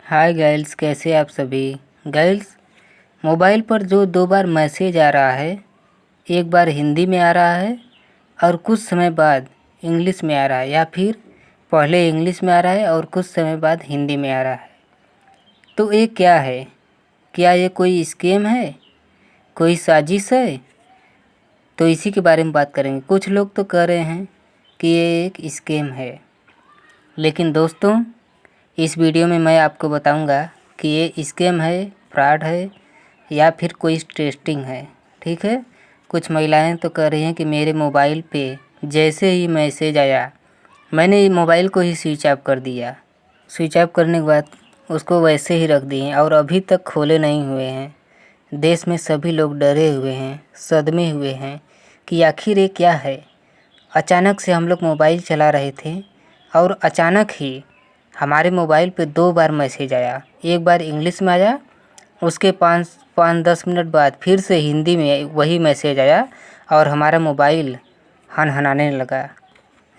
Hi girls, कैसे आप सभी। गर्ल्स, मोबाइल पर जो दो बार मैसेज आ रहा है, एक बार हिंदी में आ रहा है और कुछ समय बाद इंग्लिश में आ रहा है, या फिर पहले इंग्लिश में आ रहा है और कुछ समय बाद हिंदी में आ रहा है, तो ये क्या है? क्या ये कोई स्कैम है, कोई साजिश है? तो इसी के बारे में बात करेंगे। कुछ लोग तो कह रहे हैं कि ये एक स्कैम है, लेकिन दोस्तों इस वीडियो में मैं आपको बताऊंगा कि ये स्कैम है, फ्रॉड है, या फिर कोई टेस्टिंग है। ठीक है। कुछ महिलाएं तो कह रही हैं कि मेरे मोबाइल पे जैसे ही मैसेज आया, मैंने मोबाइल को ही स्विच ऑफ कर दिया। स्विच ऑफ करने के बाद उसको वैसे ही रख दिए और अभी तक खोले नहीं हुए हैं। देश में सभी लोग डरे हुए हैं, सदमे हुए हैं कि आखिर ये क्या है। अचानक से हम लोग मोबाइल चला रहे थे और अचानक ही हमारे मोबाइल पे दो बार मैसेज आया। एक बार इंग्लिश में आया, उसके 5-10 मिनट बाद फिर से हिंदी में वही मैसेज आया और हमारा मोबाइल हनहनाने लगा,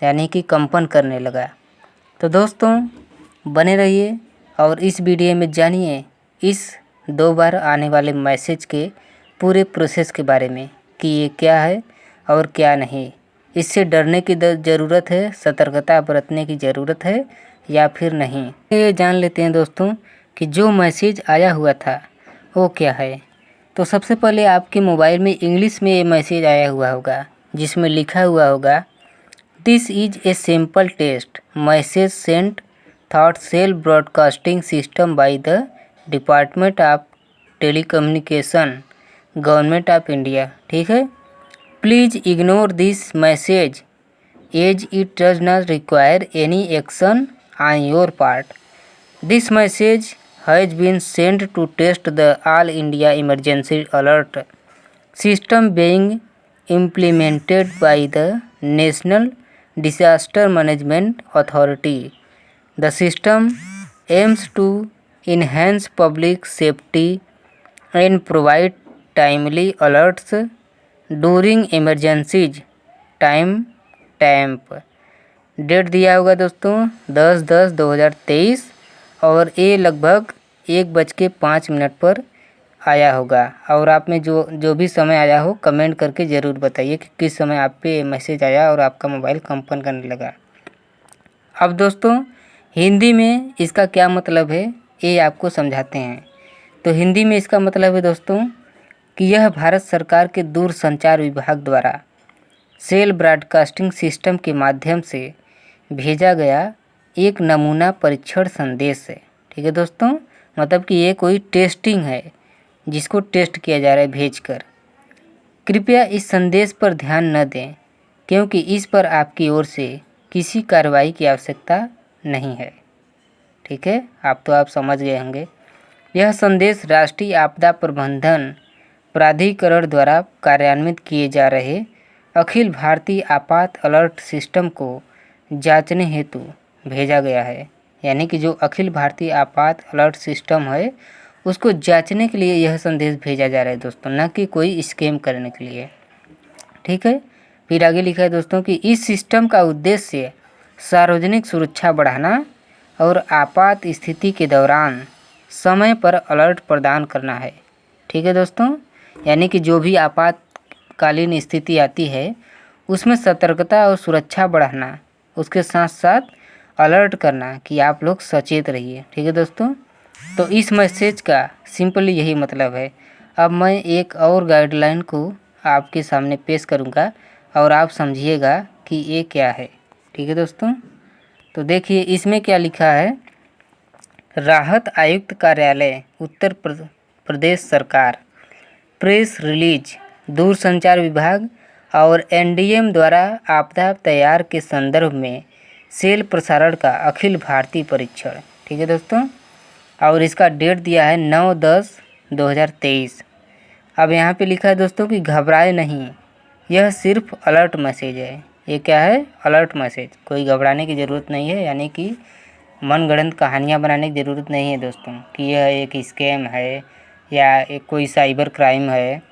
यानी कि कंपन करने लगा। तो दोस्तों बने रहिए और इस वीडियो में जानिए इस दो बार आने वाले मैसेज के पूरे प्रोसेस के बारे में कि ये क्या है और क्या नहीं। इससे डरने की ज़रूरत है, सतर्कता बरतने की ज़रूरत है या फिर नहीं, ये जान लेते हैं दोस्तों कि जो मैसेज आया हुआ था वो क्या है। तो सबसे पहले आपके मोबाइल में इंग्लिश में ये मैसेज आया हुआ होगा, जिसमें लिखा हुआ होगा, this is a simple test message sent through cell broadcasting system by the department of telecommunication, government of India. ठीक है। Please ignore this message as it does not require any action on your part. This message has been sent to test the All India Emergency Alert system being implemented by the National Disaster Management Authority. The system aims to enhance public safety and provide timely alerts during emergencies. Time stamp date दिया होगा दोस्तों 10/10/2023 और ये लगभग 1:05 पर आया होगा। और आप में जो भी समय आया हो कमेंट करके ज़रूर बताइए कि किस समय आप पे मैसेज आया और आपका मोबाइल कंपन करने लगा। अब दोस्तों हिंदी में इसका क्या मतलब है ये आपको समझाते हैं। तो हिंदी में इसका मतलब है दोस्तों कि यह भारत सरकार के दूरसंचार विभाग द्वारा सेल ब्रॉडकास्टिंग सिस्टम के माध्यम से भेजा गया एक नमूना परीक्षण संदेश है। ठीक है दोस्तों, मतलब कि ये कोई टेस्टिंग है जिसको टेस्ट किया जा रहा है भेजकर। कृपया इस संदेश पर ध्यान न दें क्योंकि इस पर आपकी ओर से किसी कार्रवाई की आवश्यकता नहीं है। ठीक है, आप समझ गए होंगे। यह संदेश राष्ट्रीय आपदा प्रबंधन प्राधिकरण द्वारा कार्यान्वित किए जा रहे अखिल भारतीय आपात अलर्ट सिस्टम को जांचने हेतु भेजा गया है। यानी कि जो अखिल भारतीय आपात अलर्ट सिस्टम है उसको जांचने के लिए यह संदेश भेजा जा रहा है दोस्तों, न कि कोई स्कैम करने के लिए। ठीक है। फिर आगे लिखा है दोस्तों कि इस सिस्टम का उद्देश्य सार्वजनिक सुरक्षा बढ़ाना और आपात स्थिति के दौरान समय पर अलर्ट प्रदान करना है। ठीक है दोस्तों, यानी कि जो भी आपातकालीन स्थिति आती है उसमें सतर्कता और सुरक्षा बढ़ाना, उसके साथ साथ अलर्ट करना कि आप लोग सचेत रहिए। ठीक है दोस्तों, तो इस मैसेज का सिंपली यही मतलब है। अब मैं एक और गाइडलाइन को आपके सामने पेश करूंगा और आप समझिएगा कि ये क्या है। ठीक है दोस्तों, तो देखिए इसमें क्या लिखा है। राहत आयुक्त कार्यालय उत्तर प्रदेश सरकार, प्रेस रिलीज, दूरसंचार विभाग और एनडीएम द्वारा आपदा तैयार के संदर्भ में सेल प्रसारण का अखिल भारतीय परीक्षण। ठीक है दोस्तों, और इसका डेट दिया है 9/10/2023। अब यहाँ पे लिखा है दोस्तों कि घबराए नहीं, यह सिर्फ अलर्ट मैसेज है। ये क्या है? Alert message. कोई घबराने की ज़रूरत नहीं है, यानी कि मनगढ़ंत कहानियाँ बनाने की ज़रूरत नहीं है दोस्तों कि यह एक स्कैम है या एक कोई साइबर क्राइम है।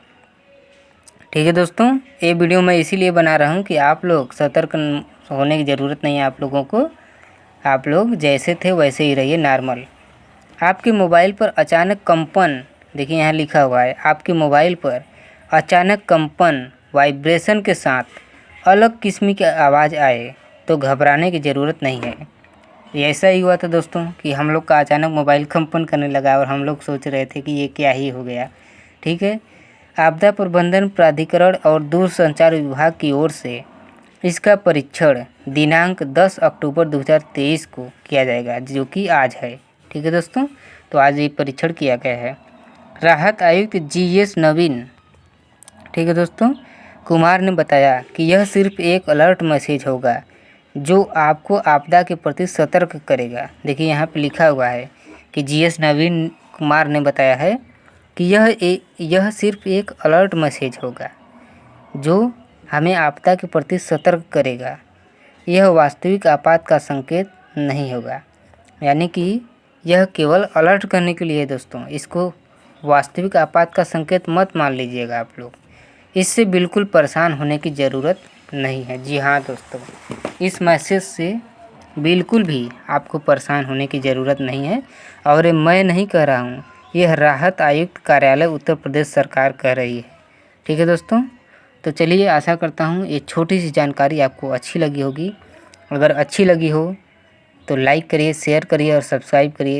ठीक है दोस्तों, ये वीडियो मैं इसीलिए बना रहा हूँ कि आप लोग सतर्क होने की ज़रूरत नहीं है आप लोगों को। आप लोग जैसे थे वैसे ही रहिए, नॉर्मल। आपके मोबाइल पर अचानक कंपन, देखिए यहाँ लिखा हुआ है, आपके मोबाइल पर अचानक कंपन वाइब्रेशन के साथ अलग किस्म की आवाज़ आए तो घबराने की ज़रूरत नहीं है। ये ऐसा ही हुआ था दोस्तों कि हम लोग का अचानक मोबाइल कंपन करने लगा और हम लोग सोच रहे थे कि ये क्या ही हो गया। ठीक है, आपदा प्रबंधन प्राधिकरण और दूरसंचार विभाग की ओर से इसका परीक्षण दिनांक 10 अक्टूबर 2023 को किया जाएगा, जो कि आज है। ठीक है दोस्तों, तो आज ये परीक्षण किया गया है। राहत आयुक्त GS नवीन, ठीक है दोस्तों, कुमार ने बताया कि यह सिर्फ एक अलर्ट मैसेज होगा जो आपको आपदा के प्रति सतर्क करेगा। देखिए यहाँ पे लिखा हुआ है कि GS नवीन कुमार ने बताया है कि यह सिर्फ एक अलर्ट मैसेज होगा जो हमें आपदा के प्रति सतर्क करेगा। यह वास्तविक आपात का संकेत नहीं होगा। यानी कि यह केवल अलर्ट करने के लिए है दोस्तों, इसको वास्तविक आपात का संकेत मत मान लीजिएगा आप लोग। इससे बिल्कुल परेशान होने की ज़रूरत नहीं है। जी हाँ दोस्तों, इस मैसेज से बिल्कुल भी आपको परेशान होने की ज़रूरत नहीं है। और ये मैं नहीं कह रहा हूँ, यह राहत आयुक्त कार्यालय उत्तर प्रदेश सरकार कह रही है। ठीक है दोस्तों, तो चलिए, आशा करता हूँ ये छोटी सी जानकारी आपको अच्छी लगी होगी। अगर अच्छी लगी हो तो लाइक करिए, शेयर करिए और सब्सक्राइब करिए।